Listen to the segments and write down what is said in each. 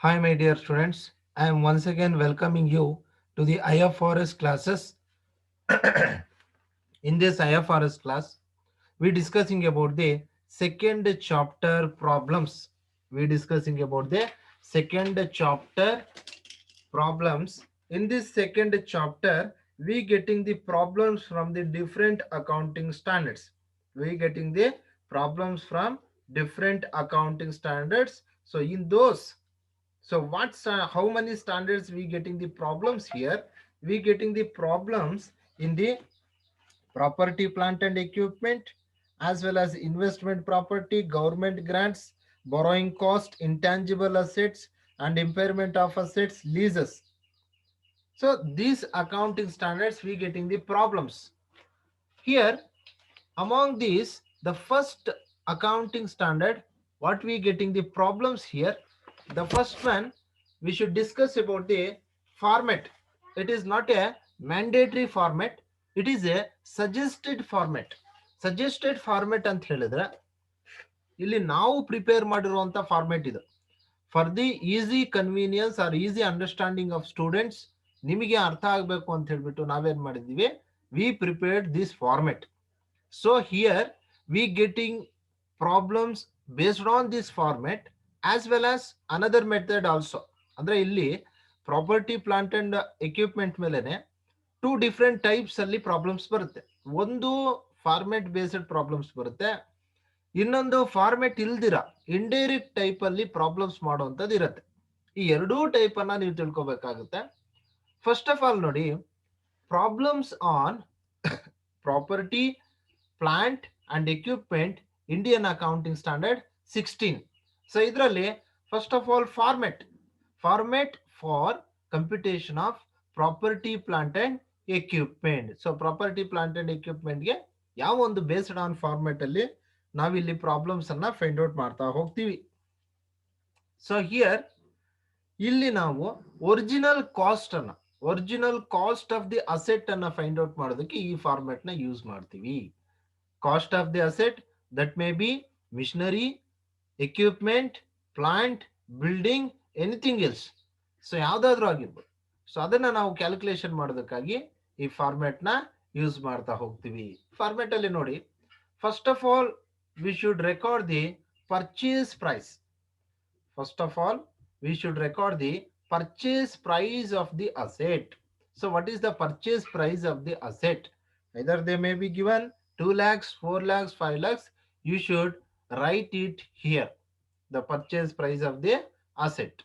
Hi, my dear students. I am once again welcoming you to the IFRS classes. In this IFRS class, we discussing about the second chapter problems. We discussing about the second chapter problems. In this second chapter, we getting the problems from the different accounting standards. We getting the problems from different accounting standards. So in those, so what's how many standards we getting the problems here? We getting the problems in the property, plant and equipment, as well as investment property, government grants, borrowing cost, intangible assets, and impairment of assets, leases. So these accounting standards we getting the problems here. Among these, the first accounting standard, what we getting the problems here. The first one we should discuss about the format. It is not a mandatory format, it is a suggested format. Suggested format ಅಂತ ಹೇಳಿದ್ರೆ ಇಲ್ಲಿ ನಾವು prepare ಮಾಡಿರುವಂತ format ಇದು. For the easy convenience or easy understanding of students, ನಿಮಗೆ ಅರ್ಥ ಆಗಬೇಕು ಅಂತ ಹೇಳ್ಬಿಟ್ಟು ನಾವೇನ್ ಮಾಡಿದೀವಿ, we prepared this format. So here we getting problems based on this format as well as another method also. ಅಂದ್ರೆ ಇಲ್ಲಿ ಪ್ರಾಪರ್ಟಿ ಪ್ಲಾಂಟ್ ಅಂಡ್ ಎಕ್ವಿಪ್ಮೆಂಟ್ ಮೇಲೆನೆ ಟೂ ಡಿಫ್ರೆಂಟ್ ಟೈಪ್ಸ್ ಅಲ್ಲಿ ಪ್ರಾಬ್ಲಮ್ಸ್ ಬರುತ್ತೆ. ಒಂದು ಫಾರ್ಮೆಟ್ ಬೇಸ್ಡ್ ಪ್ರಾಬ್ಲಮ್ಸ್ ಬರುತ್ತೆ, ಇನ್ನೊಂದು ಫಾರ್ಮೆಟ್ ಇಲ್ದಿರ indirect type ಅಲ್ಲಿ ಪ್ರಾಬ್ಲಮ್ಸ್ ಮಾಡುವಂತದ್ದು ಇರುತ್ತೆ. ಈ ಎರಡೂ ಟೈಪ್ ಅನ್ನ ನೀವು ತಿಳ್ಕೊಬೇಕಾಗುತ್ತೆ. ಫಸ್ಟ್ ಆಫ್ ಆಲ್ ನೋಡಿ, problems on property, plant and equipment, Indian accounting standard 16. So ಇದರಲ್ಲಿ first of all format for computation of property, plant and equipment. So property, plant and ಎಕ್ವಿಪ್ಮೆಂಟ್ಗೆ ಯಾವ ಒಂದು ಬೇಸ್ಡ್ ಆನ್ ಫಾರ್ಮೆಟ್ ಅಲ್ಲಿ ನಾವಿಲ್ಲಿ problems ಅನ್ನ find out ಮಾಡ್ತಾ ಹೋಗ್ತೀವಿ. So here ಇಲ್ಲಿ ನಾವು original cost of the asset ಅನ್ನ ಫೈಂಡ್ ಔಟ್ ಮಾಡೋದಕ್ಕೆ ಈ ಫಾರ್ಮೆಟ್ ನ ಯೂಸ್ ಮಾಡ್ತೀವಿ. Cost of the asset, that may be machinery, equipment, plant, building, anything else. So ಯಾವ್ದಾದ್ರು ಆಗಿರ್ಬೋದು. ಸೊ ಅದನ್ನ ನಾವು ಕ್ಯಾಲ್ಕುಲೇಷನ್ ಮಾಡೋದಕ್ಕಾಗಿ ಈ ಫಾರ್ಮೆಟ್ ನ ಯೂಸ್ ಮಾಡ್ತಾ ಹೋಗ್ತೀವಿ. ಫಾರ್ಮೆಟ್ ಅಲ್ಲಿ ನೋಡಿ, first of all we should record the purchase price. First of all, we should record the purchase price of the asset. So what is the purchase price of the asset? Either they may be given 2 lakhs, 4 lakhs, 5 lakhs. You should write it here, the purchase price of the asset.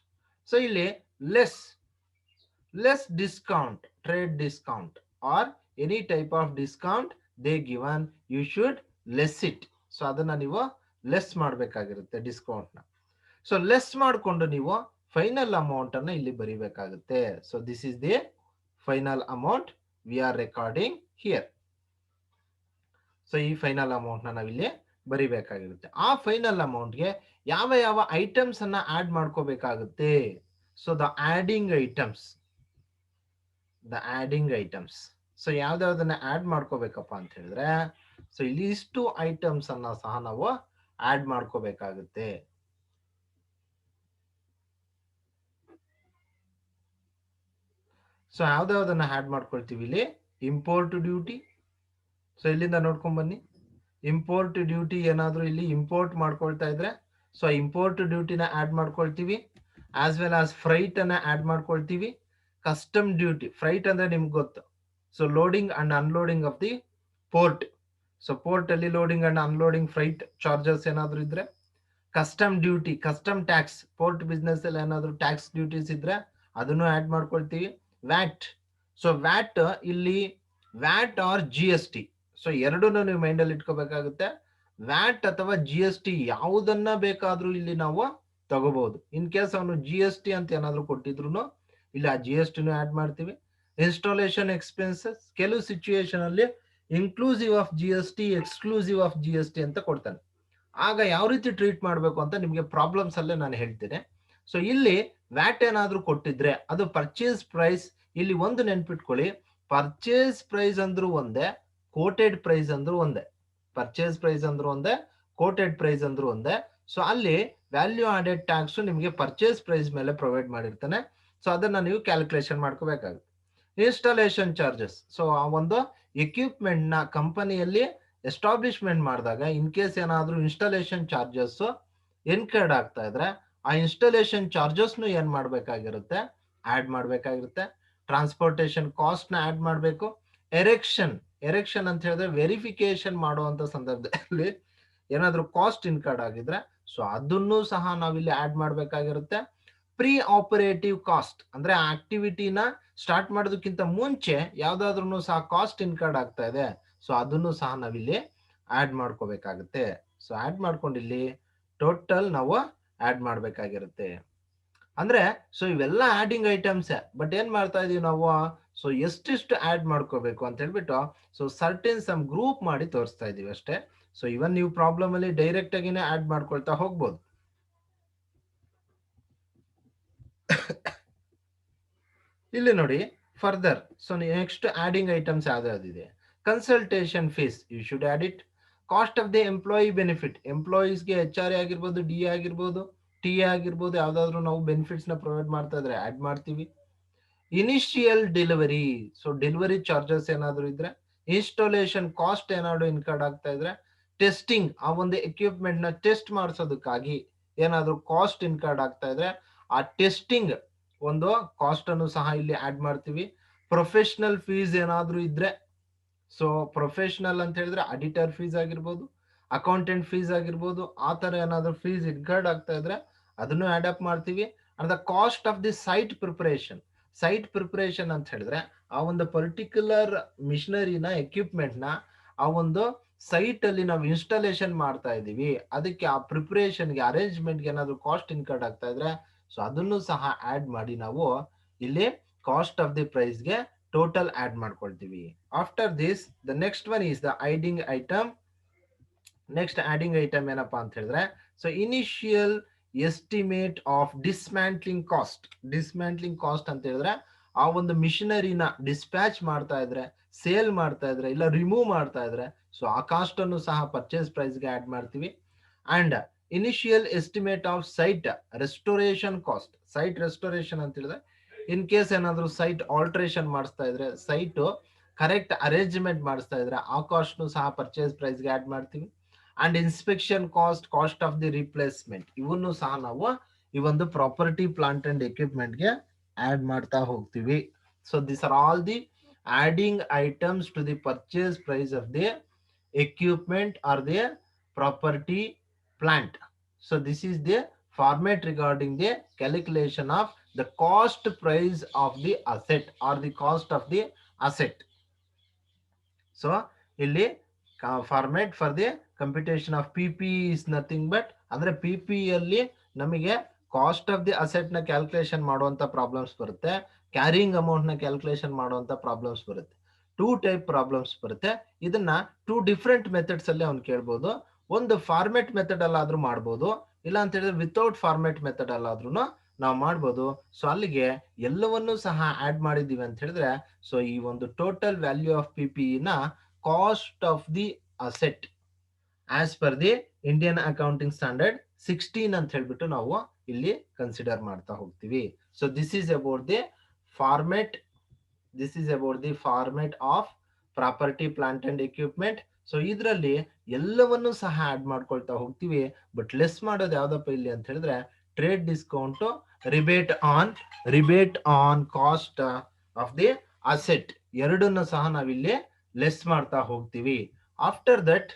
So ಇಲ್ಲಿ less discount, trade discount or any type of discount they given, you should less it. So ಅದನ್ನ ನೀವು less ಮಾಡಬೇಕಾಗಿರುತ್ತೆ discount ನ. So less ಮಾಡಿಕೊಂಡು ನೀವು final amount ಅನ್ನ ಇಲ್ಲಿ ಬರಿಬೇಕಾಗುತ್ತೆ. So this is the final amount we are recording here. So ಈ ಫೈನಲ್ ಅಮೌಂಟ್ ನ ನಾವಿಲ್ಲಿ ಬರಿಬೇಕಾಗಿರುತ್ತೆ. ಆ ಫೈನಲ್ ಅಮೌಂಟ್ಗೆ ಯಾವ ಯಾವ ಐಟಮ್ಸ್ ಅನ್ನ ಆಡ್ ಮಾಡ್ಕೋಬೇಕಾಗುತ್ತೆ. So the adding items, so ಯಾವ್ದಾವ್ದನ್ನ ಆಡ್ ಮಾಡ್ಕೋಬೇಕಪ್ಪ ಅಂತ ಹೇಳಿದ್ರೆ, ಸೊ ಇಲ್ಲಿ ಇಷ್ಟು ಐಟಮ್ಸ್ ಅನ್ನ ಸಹ ನಾವು ಆಡ್ ಮಾಡ್ಕೋಬೇಕಾಗುತ್ತೆ. ಸೊ ಯಾವ್ದಾವ್ದನ್ನ ಆಡ್ ಮಾಡ್ಕೊಳ್ತೀವಿ ಇಲ್ಲಿ, ಇಂಪೋರ್ಟ್ ಡ್ಯೂಟಿ. ಸೊ ಇಲ್ಲಿಂದ ನೋಡ್ಕೊಂಡ್ ಬನ್ನಿ, ಇಂಪೋರ್ಟ್ ಡ್ಯೂಟಿ ಏನಾದ್ರು ಇಲ್ಲಿ ಇಂಪೋರ್ಟ್ ಮಾಡ್ಕೊಳ್ತಾ ಇದ್ರೆ ಸೊ ಇಂಪೋರ್ಟ್ ಡ್ಯೂಟಿನ ಆಡ್ ಮಾಡ್ಕೊಳ್ತೀವಿ. ಆಸ್ ವೆಲ್ ಆಸ್ ಫ್ರೈಟ್ ಅನ್ನ ಆಡ್ ಮಾಡ್ಕೊಳ್ತೀವಿ. ಕಸ್ಟಮ್ ಡ್ಯೂಟಿ, ಫ್ರೈಟ್ ಅಂದ್ರೆ ನಿಮ್ಗೆ ಗೊತ್ತು, so loading and unloading of the port. So port ಅಲ್ಲಿ loading and unloading freight charges ಏನಾದ್ರು ಇದ್ರೆ. Custom duty, custom tax, port business ಅಲ್ಲಿ ಏನಾದ್ರು ಟ್ಯಾಕ್ಸ್ ಡ್ಯೂಟೀಸ್ ಇದ್ರೆ ಅದನ್ನು ಆಡ್ ಮಾಡ್ಕೊಳ್ತೀವಿ. ವ್ಯಾಟ್, ಸೊ ವ್ಯಾಟ್ ಇಲ್ಲಿ VAT or G S T, so ಎರಡನ್ನು ನೀವು ಮೈಂಡ್ ಅಲ್ಲಿ ಇಟ್ಕೋಬೇಕಾಗುತ್ತೆ. ವ್ಯಾಟ್ ಅಥವಾ ಜಿ ಎಸ್ ಟಿ ಯಾವುದನ್ನ ಬೇಕಾದ್ರೂ ಇಲ್ಲಿ ನಾವು ತಗೋಬಹುದು. ಇನ್ ಕೇಸ್ ಅವನು ಜಿ ಎಸ್ ಟಿ ಅಂತ ಏನಾದ್ರು ಕೊಟ್ಟಿದ್ರು ಇಲ್ಲಿ ಆ ಜಿ ಎಸ್ ಟಿನೂ ಆಡ್ ಮಾಡ್ತೀವಿ. ಇನ್ಸ್ಟಾಲೇಷನ್ ಎಕ್ಸ್ಪೆನ್ಸಸ್, ಕೆಲವು ಸಿಚುಯೇಷನ್ ಅಲ್ಲಿ inclusive of G S T, exclusive of G S T ಅಂತ ಕೊಡ್ತಾನೆ. ಆಗ ಯಾವ ರೀತಿ ಟ್ರೀಟ್ ಮಾಡಬೇಕು ಅಂತ ನಿಮಗೆ ಪ್ರಾಬ್ಲಮ್ಸ್ ಅಲ್ಲೇ ನಾನು ಹೇಳ್ತೇನೆ. ಸೊ ಇಲ್ಲಿ ವ್ಯಾಟ್ ಏನಾದ್ರೂ ಕೊಟ್ಟಿದ್ರೆ ಅದು ಪರ್ಚೇಸ್ ಪ್ರೈಸ್. ಇಲ್ಲಿ ಒಂದು ನೆನ್ಪಿಟ್ಕೊಳ್ಳಿ, ಪರ್ಚೇಸ್ ಪ್ರೈಸ್ ಅಂದ್ರೂ ಒಂದೇ, ಕೋಟೆಡ್ ಪ್ರೈಸ್ ಅಂದ್ರೂ ಒಂದೇ. ಪರ್ಚೇಸ್ ಪ್ರೈಸ್ ಅಂದ್ರೂ ಒಂದೇ, ಕೋಟೆಡ್ ಪ್ರೈಸ್ ಅಂದ್ರೂ ಒಂದೇ. ಸೊ ಅಲ್ಲಿ ವ್ಯಾಲ್ಯೂ ಆಡೆಡ್ ಟ್ಯಾಕ್ಸ್ ನಿಮಗೆ ಪರ್ಚೇಸ್ ಪ್ರೈಸ್ ಮೇಲೆ ಪ್ರೊವೈಡ್ ಮಾಡಿರ್ತಾನೆ. ಸೊ ಅದನ್ನ ನೀವು ಕ್ಯಾಲ್ಕುಲೇಷನ್ ಮಾಡ್ಕೋಬೇಕಾಗುತ್ತೆ. ಇನ್ಸ್ಟಾಲೇಷನ್ ಚಾರ್ಜಸ್, ಸೊ ಆ ಒಂದು ಎಕ್ವಿಪ್ಮೆಂಟ್ ನ ಕಂಪನಿಯಲ್ಲಿ ಎಸ್ಟಾಬ್ಲಿಷ್ಮೆಂಟ್ ಮಾಡಿದಾಗ ಇನ್ ಕೇಸ್ ಏನಾದ್ರೂ ಇನ್ಸ್ಟಾಲೇಷನ್ ಚಾರ್ಜಸ್ ಎನ್ಕರ್ಡ್ ಆಗ್ತಾ ಇದ್ರೆ ಆ ಇನ್ಸ್ಟಾಲೇಷನ್ ಚಾರ್ಜಸ್ ಏನ್ ಮಾಡ್ಬೇಕಾಗಿರುತ್ತೆ, ಆಡ್ ಮಾಡ್ಬೇಕಾಗಿರುತ್ತೆ. ಟ್ರಾನ್ಸ್ಪೋರ್ಟೇಷನ್ ಕಾಸ್ಟ್ ನ ಆಡ್ ಮಾಡಬೇಕು. ಎರೆಕ್ಷನ್, ಎರೆಕ್ಷನ್ ಅಂತ ಹೇಳಿದ್ರೆ ವೆರಿಫಿಕೇಶನ್ ಮಾಡುವಂತ ಸಂದರ್ಭದಲ್ಲಿ ಏನಾದ್ರೂ ಕಾಸ್ಟ್ ಇನ್ಕರ್ಡ್ ಆಗಿದ್ರೆ ಸೊ ಅದನ್ನು ಸಹ ನಾವಿಲ್ಲಿ ಆಡ್ ಮಾಡ್ಬೇಕಾಗಿರುತ್ತೆ. ಪ್ರೀ ಆಪರೇಟಿವ್ ಕಾಸ್ಟ್ ಅಂದ್ರೆ ಆಕ್ಟಿವಿಟಿನ ಸ್ಟಾರ್ಟ್ ಮಾಡೋದಕ್ಕಿಂತ ಮುಂಚೆ ಯಾವ್ದಾದ್ರು ಸಹ ಕಾಸ್ಟ್ ಇನ್ಕರ್ಡ್ ಆಗ್ತಾ ಇದೆ, ಸೊ ಅದನ್ನು ಸಹ ನಾವಿಲ್ಲಿ ಆಡ್ ಮಾಡ್ಕೋಬೇಕಾಗುತ್ತೆ. ಸೊ ಆಡ್ ಮಾಡ್ಕೊಂಡು ಇಲ್ಲಿ ಟೋಟಲ್ ನಾವು ಆಡ್ ಮಾಡ್ಬೇಕಾಗಿರುತ್ತೆ. ಅಂದ್ರೆ ಸೊ ಇವೆಲ್ಲ ಆಡಿಂಗ್ ಐಟಮ್ಸ್, ಬಟ್ ಏನ್ ಮಾಡ್ತಾ ಇದೀವಿ ನಾವು, ಸೊ ಎಷ್ಟಿಷ್ಟು ಆಡ್ ಮಾಡ್ಕೋಬೇಕು ಅಂತ ಹೇಳ್ಬಿಟ್ಟು ಸೊ ಸರ್ಟೆನ್ ಸಮ್ ಗ್ರೂಪ್ ಮಾಡಿ ತೋರಿಸ್ತಾ ಇದೀವಿ ಅಷ್ಟೇ. ಸೊ ಇವನ್ ನೀವು ಪ್ರಾಬ್ಲಮ್ ಅಲ್ಲಿ ಡೈರೆಕ್ಟ್ ಆಗಿನೇ ಆಡ್ ಮಾಡ್ಕೊಳ್ತಾ ಹೋಗ್ಬೋದು. ಇಲ್ಲಿ ನೋಡಿ further, so next adding items ಯಾವ್ದಾವ್ದಿದೆ. Consultation fees you should add it. Cost of the employee benefit, ಎಂಪ್ಲಾಯೀಸ್ಗೆ ಎಚ್ ಆರ್ ಎ ಆಗಿರ್ಬೋದು, ಡಿ ಎ ಆಗಿರ್ಬೋದು, ಟಿ ಎ ಆಗಿರ್ಬೋದು, ಯಾವ್ದಾದ್ರು ನಾವು ಬೆನಿಫಿಟ್ಸ್ ನ ಪ್ರೊವೈಡ್ ಮಾಡ್ತಾ ಇದ್ರೆ ಆಡ್ ಮಾಡ್ತೀವಿ. Initial delivery, so delivery charges ಏನಾದ್ರು ಇದ್ರೆ, ಇನ್ಸ್ಟಾಲೇಷನ್ ಕಾಸ್ಟ್ ಏನಾದ್ರು ಇನ್ಕರ್ಡ್ ಆಗ್ತಾ ಇದ್ರೆ, ಟೆಸ್ಟಿಂಗ್ ಆ ಒಂದು ಎಕ್ವಿಪ್ಮೆಂಟ್ ನ ಟೆಸ್ಟ್ ಮಾಡಿಸೋದಕ್ಕಾಗಿ ಏನಾದ್ರು ಕಾಸ್ಟ್ ಇನ್ಕರ್ಡ್ ಆಗ್ತಾ ಇದ್ರೆ ಆ ಟೆಸ್ಟಿಂಗ್ ಒಂದು ಕಾಸ್ಟ್ ಅನ್ನು ಸಹ ಇಲ್ಲಿ ಆಡ್ ಮಾಡ್ತೀವಿ. ಪ್ರೊಫೆಷನಲ್ ಫೀಸ್ ಏನಾದ್ರು ಇದ್ರೆ, ಸೊ ಪ್ರೊಫೆಷನಲ್ ಅಂತ ಹೇಳಿದ್ರೆ ಅಡಿಟರ್ ಫೀಸ್ ಆಗಿರ್ಬೋದು, ಅಕೌಂಟೆಂಟ್ ಫೀಸ್ ಆಗಿರ್ಬೋದು, ಆ ತರ ಏನಾದ್ರು ಫೀಸ್ ಇನ್ಕರ್ಡ್ ಆಗ್ತಾ ಇದ್ರೆ ಅದನ್ನು ಆಡ್ ಅಪ್ ಮಾಡ್ತೀವಿ. And the cost of the site preparation, site preparation ಅಂತ ಹೇಳಿದ್ರೆ ಆ ಒಂದು ಪರ್ಟಿಕ್ಯುಲರ್ ಮಿಷನರಿನ ಎಕ್ವಿಪ್ಮೆಂಟ್ ನ ಆ ಒಂದು ಸೈಟ್ ಅಲ್ಲಿ ನಾವು ಇನ್ಸ್ಟಾಲೇಷನ್ ಮಾಡ್ತಾ ಇದೀವಿ, ಅದಕ್ಕೆ ಆ ಪ್ರಿಪರೇಷನ್ಗೆ ಅರೇಂಜ್ಮೆಂಟ್ಗೆ ಏನಾದ್ರು ಕಾಸ್ಟ್ ಇನ್ಕರ್ಡ್ ಆಗ್ತಾ ಇದ್ರೆ ಸೊ ಅದನ್ನು ಸಹ ಆಡ್ ಮಾಡಿ ನಾವು ಇಲ್ಲಿ ಕಾಸ್ಟ್ ಆಫ್ ದಿ ಪ್ರೈಸ್ಗೆ ಟೋಟಲ್ ಆಡ್ ಮಾಡ್ಕೊಳ್ತೀವಿ. After this the next one is the adding item. Next adding item ಏನಪ್ಪಾ ಅಂತ ಹೇಳಿದ್ರೆ, so initial estimate of dismantling cost. Dismantling cost ಅಂತ ಹೇಳಿದ್ರೆ ಆ ಒಂದು ಮಿಷನರಿನ ಡಿಸ್ಪ್ಯಾಚ್ ಮಾಡ್ತಾ ಇದ್ರೆ, ಸೇಲ್ ಮಾಡ್ತಾ ಇದ್ರೆ, ಇಲ್ಲ ರಿಮೂವ್ ಮಾಡ್ತಾ ಇದ್ರೆ ಸೊ ಆ ಕಾಸ್ಟ್ ಅನ್ನು ಸಹ ಪರ್ಚೇಸ್ ಪ್ರೈಸ್ಗೆ ಆಡ್ ಮಾಡ್ತೀವಿ. And initial estimate off site restoration cost. Site restoration ಅಂತ ಹೇಳಿದ್ರೆ ಇನ್ ಕೇಸ್ ಏನಾದ್ರು ಸೈಟ್ ಆಲ್ಟ್ರೇಷನ್ ಮಾಡಿಸ್ತಾ ಇದ್ರೆ, ಸೈಟ್ ಕರೆಕ್ಟ್ ಅರೇಂಜ್ಮೆಂಟ್ ಮಾಡಿಸ್ತಾ ಇದ್ರೆ ಆ ಕಾಸ್ಟ್ ಸಹ ಪರ್ಚೇಸ್ ಪ್ರೈಸ್ಗೆ ಆಡ್ ಮಾಡ್ತೀವಿ. And inspection cost, cost of the replacement, ಇವನ್ನು ಸಹ ನಾವು ಈ ಒಂದು ಪ್ರಾಪರ್ಟಿ ಪ್ಲಾಂಟ್ ಅಂಡ್ ಎಕ್ವಿಪ್ಮೆಂಟ್ಗೆ ಆಡ್ ಮಾಡ್ತಾ ಹೋಗ್ತೀವಿ. So this are all the adding items to the purchase price of the equipment or the property plant. So this is the format regarding the calculation of the cost price of the asset or the cost of the asset. So ಇಲ್ಲಿ format for the computation of P P is nothing but ಅಂದ್ರೆ P P ಅಲ್ಲಿ ನಮಗೆ cost of the asset ನ calculation ಮಾಡುವಂತ problems ಬರುತ್ತೆ, carrying amount ನ calculation ಮಾಡುವಂತ problems ಬರುತ್ತೆ. ಟೂ ಟೈಪ್ ಪ್ರಾಬ್ಲಮ್ಸ್ ಬರುತ್ತೆ. ಇದನ್ನ ಟೂ ಡಿಫ್ರೆಂಟ್ ಮೆಥಡ್ಸ್ ಅಲ್ಲಿ ಅವ್ನು ಕೇಳ್ಬೋದು. ಒಂದು ಫಾರ್ಮೆಟ್ ಮೆಥಡ್ ಅಲ್ಲಾದ್ರೂ ಮಾಡ್ಬೋದು, ಇಲ್ಲ ಅಂತ ಹೇಳಿದ್ರೆ ವಿತೌಟ್ ಫಾರ್ಮೆಟ್ ಮೆಥಡ್ ಅಲ್ಲಾದ್ರೂ ನಾವು ಮಾಡ್ಬೋದು. ಸೊ ಅಲ್ಲಿಗೆ ಎಲ್ಲವನ್ನೂ ಸಹ ಆಡ್ ಮಾಡಿದೀವಿ ಅಂತ ಹೇಳಿದ್ರೆ ಸೊ ಈ ಒಂದು total value of P P ನ cost of the asset as per the Indian accounting standard 16 ಅಂತ ಹೇಳ್ಬಿಟ್ಟು ನಾವು ಇಲ್ಲಿ ಕನ್ಸಿಡರ್ ಮಾಡ್ತಾ ಹೋಗ್ತೀವಿ. So this is about the format, this is about the format of property plant and equipment. So ಇದರಲ್ಲಿ ಎಲ್ಲವನ್ನೂ ಸಹ ಆಡ್ ಮಾಡ್ಕೊಳ್ತಾ ಹೋಗ್ತೀವಿ. ಬಟ್ ಲೆಸ್ ಮಾಡೋದು ಯಾವ್ದಪ್ಪ ಇಲ್ಲಿ ಅಂತ ಹೇಳಿದ್ರೆ trade discount, rebate on cost of the asset, ಎರಡನ್ನು ಸಹ ನಾವಿಲ್ಲಿ ಲೆಸ್ ಮಾಡ್ತಾ ಹೋಗ್ತೀವಿ. After that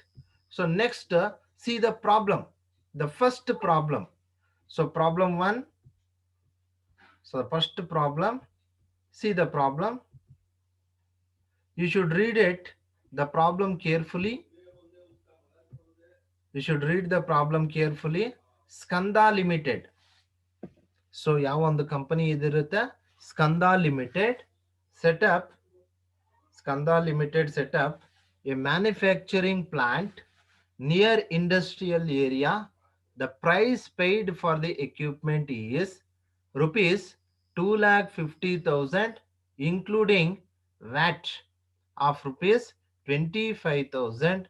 so next C the problem, the first problem. So problem 1, so first problem, see the problem. You should read it, the problem carefully. You should read the problem carefully. Skanda Limited. So ಯಾವ ಒಂದು company ಇದಿರುತ್ತೆ, Skanda limited setup, Skanda limited setup a manufacturing plant near industrial area. The price paid for the equipment is rupees 2,50,000 including VAT of rupees 25,000.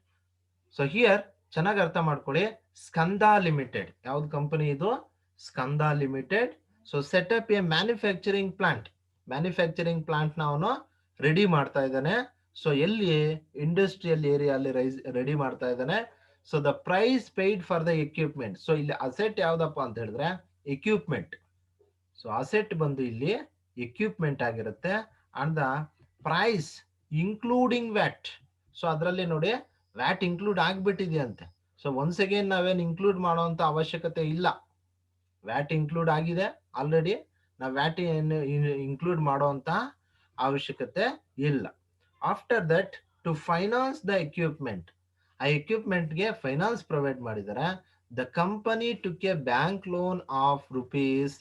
So here ಚೆನ್ನಾಗಿ ಅರ್ಥ ಮಾಡ್ಕೊಳ್ಳಿ. ಸ್ಕಂದ limited ಯಾವ್ದು company ಇದು? Skanda limited. So setup a manufacturing plant. Manufacturing plant ನ ಅವನು ready ಮಾಡ್ತಾ ಇದ್ದಾನೆ. So ಎಲ್ಲಿ? ಇಂಡಸ್ಟ್ರಿಯಲ್ ಏರಿಯಾ ಅಲ್ಲಿ ರೆಡಿ ಮಾಡ್ತಾ ಇದ್ದಾನೆ. So the price paid for the equipment. So ಇಲ್ಲಿ ಅಸೆಟ್ ಯಾವ್ದಪ್ಪ ಅಂತ ಹೇಳಿದ್ರೆ ಎಕ್ವಿಪ್ಮೆಂಟ್. ಸೊ ಅಸೆಟ್ ಬಂದು ಇಲ್ಲಿ ಎಕ್ವಿಪ್ಮೆಂಟ್ ಆಗಿರುತ್ತೆ. And the price including VAT. So ಅದರಲ್ಲಿ ನೋಡಿ ವ್ಯಾಟ್ ಇನ್ಕ್ಲೂಡ್ ಆಗ್ಬಿಟ್ಟಿದೆಯಂತೆ. ಸೊ ಒನ್ಸ್ ಅಗೇನ್ ನಾವೇನು ಇನ್ಕ್ಲೂಡ್ ಮಾಡುವಂತ ಅವಶ್ಯಕತೆ ಇಲ್ಲ. ವ್ಯಾಟ್ ಇನ್ಕ್ಲೂಡ್ ಆಗಿದೆ ಆಲ್ರೆಡಿ. ನಾವು ವ್ಯಾಟ್ ಇನ್ಕ್ಲೂಡ್ ಮಾಡುವಂತ ಅವಶ್ಯಕತೆ ಇಲ್ಲ. After that to finance the equipment. ಆ ಎಕ್ವಿಪ್ಮೆಂಟ್ಗೆ ಫೈನಾನ್ಸ್ ಪ್ರೊವೈಡ್ ಮಾಡಿದ್ದಾರೆ. The company took a bank loan of rupees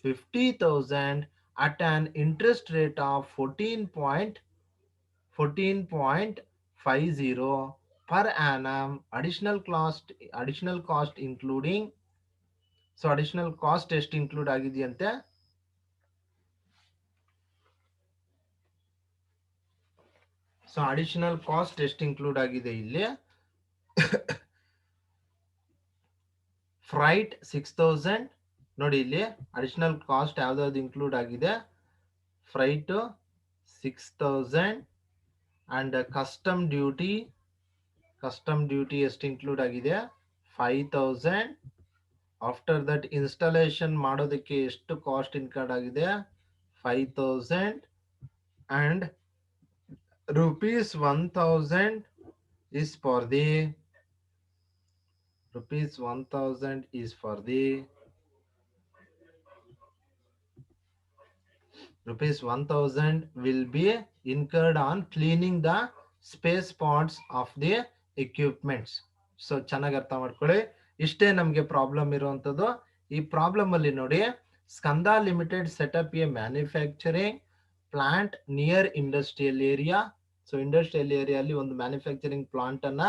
50,000 at an interest rate of 14.50 per annum. Additional cost including. So additional cost ಎಷ್ಟು include ಆಗಿದೆಯಂತೆ? So additional cost ಎಷ್ಟು include ಆಗಿದೆ ಇಲ್ಲಿ? Freight 6,000. ನೋಡಿ ಇಲ್ಲಿ additional cost ಯಾವ್ದಾವ್ದು include ಆಗಿದೆ? Freight 6,000 and custom duty ಎಷ್ಟು include ಆಗಿದೆ? 5,000. After that installation ಮಾಡೋದಕ್ಕೆ ಎಷ್ಟು ಕಾಸ್ಟ್ ಇನ್ಕರ್ಡ್ ಆಗಿದೆ? 5,000. And rupees 1,000 is for the rupees 1,000 is for the rupees 1,000 will be incurred on cleaning the space parts of the equipments. So ಚೆನ್ನಾಗಿ ಅರ್ಥ ಮಾಡ್ಕೊಳ್ಳಿ. ಇಷ್ಟೇ ನಮಗೆ ಪ್ರಾಬ್ಲಮ್ ಇರುವಂತದ್ದು. ಈ ಪ್ರಾಬ್ಲಮ್ ಅಲ್ಲಿ ನೋಡಿ, Skanda limited setup a manufacturing plant near industrial area. So industrial area ಅಲ್ಲಿ ಒಂದು ಮ್ಯಾನುಫ್ಯಾಕ್ಚರಿಂಗ್ ಪ್ಲಾಂಟ್ ಅನ್ನ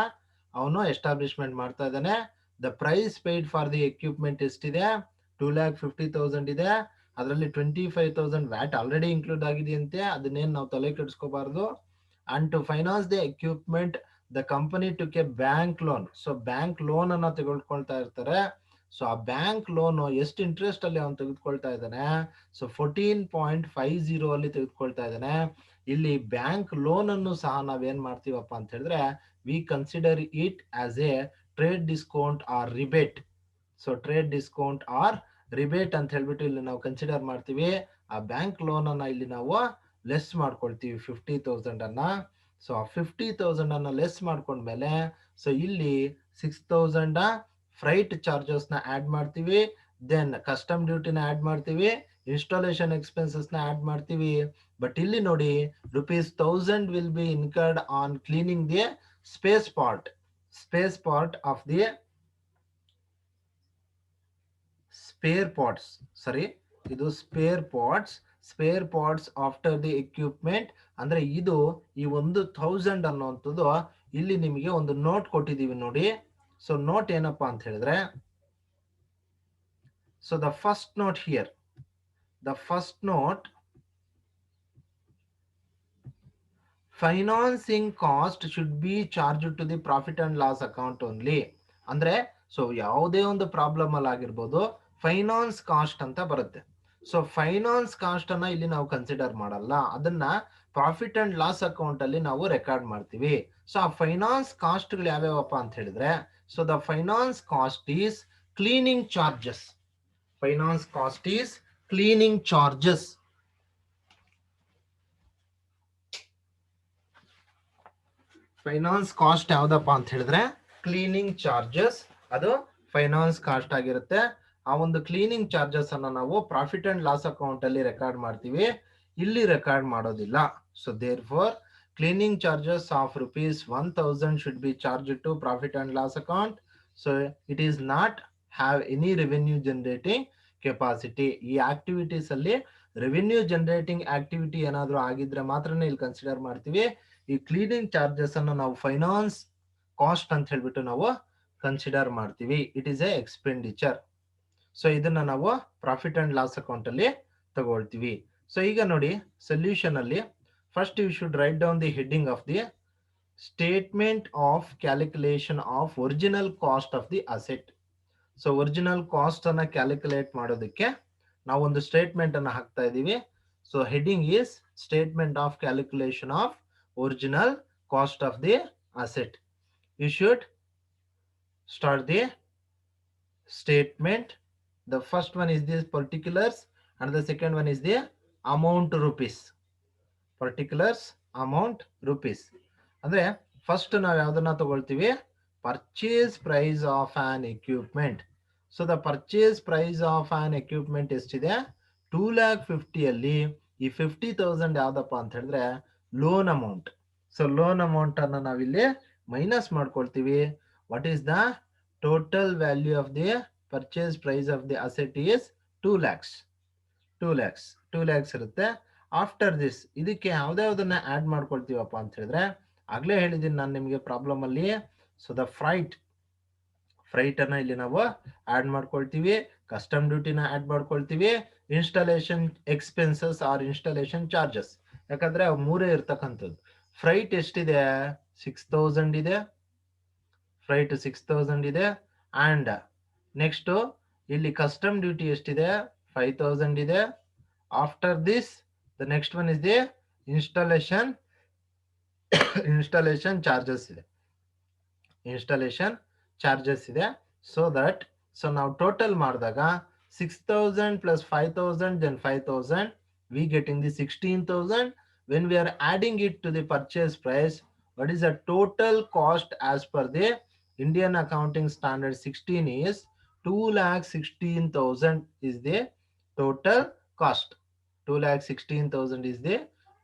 ಅವನು ಎಸ್ಟಾಬ್ಲಿಷ್ಮೆಂಟ್ ಮಾಡ್ತಾ ಇದ್ದಾನೆ. The price paid for the equipment ಎಷ್ಟಿದೆ? 2,50,000 ಇದೆ. ಅದರಲ್ಲಿ 25,000 ವ್ಯಾಟ್ ಆಲ್ರೆಡಿ ಇನ್ಕ್ಲೂಡ್ ಆಗಿದೆಯಂತೆ. ಅದನ್ನೇನು ನಾವು ತಲೆ ಕೆಡಿಸ್ಕೋಬಾರ್ದು. And to finance the equipment the company took a bank loan. So bank loan ಅನ್ನ ತೆಗೆದುಕೊಳ್ತಾ ಇರ್ತಾರೆ. ಸೊ ಆ ಬ್ಯಾಂಕ್ ಲೋನ್ ಎಷ್ಟು ಇಂಟ್ರೆಸ್ಟ್ ಅಲ್ಲಿ ಅವನು ತೆಗೆದುಕೊಳ್ತಾ ಇದ್ದಾನೆ? ಸೊ 14.50 ಅಲ್ಲಿ ತೆಗೆದುಕೊಳ್ತಾ ಇದ್ದಾನೆ. ಇಲ್ಲಿ ಬ್ಯಾಂಕ್ ಲೋನ್ ಅನ್ನು ಸಹ ನಾವೇನ್ ಮಾಡ್ತೀವಪ್ಪ ಅಂತ ಹೇಳಿದ್ರೆ, we consider it as a trade discount or rebate. So trade discount or rebate ಅಂತ ಹೇಳ್ಬಿಟ್ಟು ಇಲ್ಲಿ ನಾವು ಕನ್ಸಿಡರ್ ಮಾಡ್ತೀವಿ. ಆ ಬ್ಯಾಂಕ್ ಲೋನ್ ಅನ್ನ ಇಲ್ಲಿ ನಾವು ಲೆಸ್ ಮಾಡ್ಕೊಳ್ತೀವಿ 50,000 ಅನ್ನ. ಸೊ ಆ 50,000 ಅನ್ನ ಲೆಸ್ ಮಾಡ್ಕೊಂಡ್ಮೇಲೆ ಸೊ ಇಲ್ಲಿ 6,000 ಫ್ರೈಟ್ ಚಾರ್ಜಸ್ ನ ಆಡ್ ಮಾಡ್ತೀವಿ. ದೆನ್ ಕಸ್ಟಮ್ ಡ್ಯೂಟಿನ ಆಡ್ ಮಾಡ್ತೀವಿ. ಇನ್ಸ್ಟಾಲೇಷನ್ ಎಕ್ಸ್ಪೆನ್ಸಸ್ ನ ಆಡ್ ಮಾಡ್ತೀವಿ. ಬಟ್ ಇಲ್ಲಿ ನೋಡಿ rupees 1,000 will be incurred on cleaning the space part of the spare parts. Sorry, ಇದು spare parts after the equipment. ಅಂದ್ರೆ ಇದು ಈ 1,000 ಅನ್ನುವಂಥದ್ದು ಇಲ್ಲಿ ನಿಮಗೆ ಒಂದು ನೋಟ್ ಕೊಟ್ಟಿದ್ದೀವಿ ನೋಡಿ. ಸೊ ನೋಟ್ ಏನಪ್ಪಾ ಅಂತ ಹೇಳಿದ್ರೆ, so the first note here, the first note, financing cost should be charge to the profit and loss account only. ಅಂದ್ರೆ ಸೊ ಯಾವುದೇ ಒಂದು ಪ್ರಾಬ್ಲಮ್ ಅಲ್ಲಿ ಆಗಿರ್ಬೋದು, ಫೈನಾನ್ಸ್ ಕಾಸ್ಟ್ ಅಂತ ಬರುತ್ತೆ. ಸೊ ಫೈನಾನ್ಸ್ ಕಾಸ್ಟ್ ಅನ್ನ ಇಲ್ಲಿ ನಾವು ಕನ್ಸಿಡರ್ ಮಾಡಲ್ಲ, ಅದನ್ನ ಪ್ರಾಫಿಟ್ ಅಂಡ್ ಲಾಸ್ ಅಕೌಂಟ್ ಅಲ್ಲಿ ನಾವು ರೆಕಾರ್ಡ್ ಮಾಡ್ತೀವಿ. ಸೊ ಆ ಫೈನಾನ್ಸ್ ಕಾಸ್ಟ್ ಗಳು ಯಾವ್ಯಾವಪ್ಪ ಅಂತ ಹೇಳಿದ್ರೆ, so the finance cost is cleaning charges. Finance cost is cleaning charges. Finance cost ಯಾವ್ದಪ್ಪ ಅಂತ ಹೇಳಿದ್ರೆ ಕ್ಲೀನಿಂಗ್ ಚಾರ್ಜಸ್, ಅದು ಫೈನಾನ್ಸ್ ಕಾಸ್ಟ್ ಆಗಿರುತ್ತೆ. ಆ ಒಂದು ಕ್ಲೀನಿಂಗ್ ಚಾರ್ಜಸ್ ಅನ್ನ ನಾವು ಪ್ರಾಫಿಟ್ ಅಂಡ್ ಲಾಸ್ ಅಕೌಂಟ್ ಅಲ್ಲಿ ರೆಕಾರ್ಡ್ ಮಾಡ್ತೀವಿ, ಇಲ್ಲಿ ರೆಕಾರ್ಡ್ ಮಾಡೋದಿಲ್ಲ. So there for cleaning charges of ₹1,000 should be charge to profit and loss account. So it is not have any revenue generating capacity. ಈ activities ಅಲ್ಲಿ revenue generating activity ಏನಾದ್ರು ಆಗಿದ್ರೆ ಮಾತ್ರನೇ ಇಲ್ಲಿ ಕನ್ಸಿಡರ್ ಮಾಡ್ತೀವಿ. ಈ ಕ್ಲೀನಿಂಗ್ ಚಾರ್ಜಸ್ ಅನ್ನು ನಾವು ಫೈನಾನ್ಸ್ ಕಾಸ್ಟ್ ಅಂತ ಹೇಳ್ಬಿಟ್ಟು ನಾವು ಕನ್ಸಿಡರ್ ಮಾಡ್ತೀವಿ. It is A expenditure. So ಇದನ್ನ ನಾವು ಪ್ರಾಫಿಟ್ ಅಂಡ್ ಲಾಸ್ ಅಕೌಂಟ್ ಅಲ್ಲಿ ತಗೊಳ್ತೀವಿ. ಸೊ ಈಗ ನೋಡಿ ಸೊಲ್ಯೂಷನ್ ಅಲ್ಲಿ first you should write down the heading of the statement of calculation of original cost of the asset. So original cost ಅನ್ನ calculate ಮಾಡೋದಕ್ಕೆ ನಾವು ಒಂದು ಸ್ಟೇಟ್ಮೆಂಟ್ ಅನ್ನ ಹಾಕ್ತಾ ಇದೀವಿ. So heading is statement of calculation of original cost of the asset. You should start the statement. The first one is the particulars and the second one is the amount rupees. Particulars, amount, rupees. ಅಂದ್ರೆ first ನಾವು ಯಾವ್ದನ್ನ ತಗೊಳ್ತೀವಿ, purchase price of an equipment. So the purchase price of an equipment ಎಷ್ಟಿದೆ, 2,50,000 ಅಲ್ಲಿ ಈ 50,000 ಯಾವ್ದಪ್ಪ ಅಂತ ಹೇಳಿದ್ರೆ loan amount. So loan amount ಅನ್ನ ನಾವಿಲ್ಲಿ ಮೈನಸ್ ಮಾಡ್ಕೊಳ್ತೀವಿ. What is the total value of the purchase price of the asset is 2 lakhs. 2 lakhs ಇರುತ್ತೆ. ಆಫ್ಟರ್ ದಿಸ್ ಇದಕ್ಕೆ ಯಾವ್ದಾವ್ದನ್ನ ಆಡ್ ಮಾಡ್ಕೊಳ್ತೀವಪ್ಪ ಅಂತ ಹೇಳಿದ್ರೆ, ಆಗ್ಲೇ ಹೇಳಿದ್ದೀನಿ ನಾನು ನಿಮಗೆ ಪ್ರಾಬ್ಲಮ್ ಅಲ್ಲಿ. ಸೊ ದ ಫ್ರೈಟ್ ಅನ್ನ ಇಲ್ಲಿ ನಾವು ಆಡ್ ಮಾಡ್ಕೊಳ್ತೀವಿ, ಕಸ್ಟಮ್ ಡ್ಯೂಟಿನ ಆಡ್ ಮಾಡ್ಕೊಳ್ತೀವಿ, installation expenses or installation charges, ಯಾಕಂದ್ರೆ ಅವು ಮೂರೇ ಇರ್ತಕ್ಕಂಥದ್ದು. ಫ್ರೈಟ್ ಎಷ್ಟಿದೆ, 6,000 ಇದೆ. ಫ್ರೈಟ್ 6,000 ಇದೆ. ಅಂಡ್ ನೆಕ್ಸ್ಟ್ ಇಲ್ಲಿ ಕಸ್ಟಮ್ ಡ್ಯೂಟಿ ಎಷ್ಟಿದೆ, 5,000 ಇದೆ. After this the next one is the installation charges ಇದೆ. ಸೊ ದಟ್ ನಾವು ಟೋಟಲ್ ಮಾಡಿದಾಗ 6,000 plus 5,000 then 5,000, we getting the 16,000. When we are adding it to the purchase price, what is the total cost as per the Indian accounting standard 16 is 2,16,000 is the total cost. 2,16,000 is the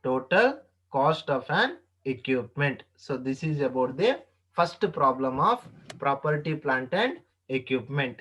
total cost of an equipment. So this is about the first problem of property, plant and equipment.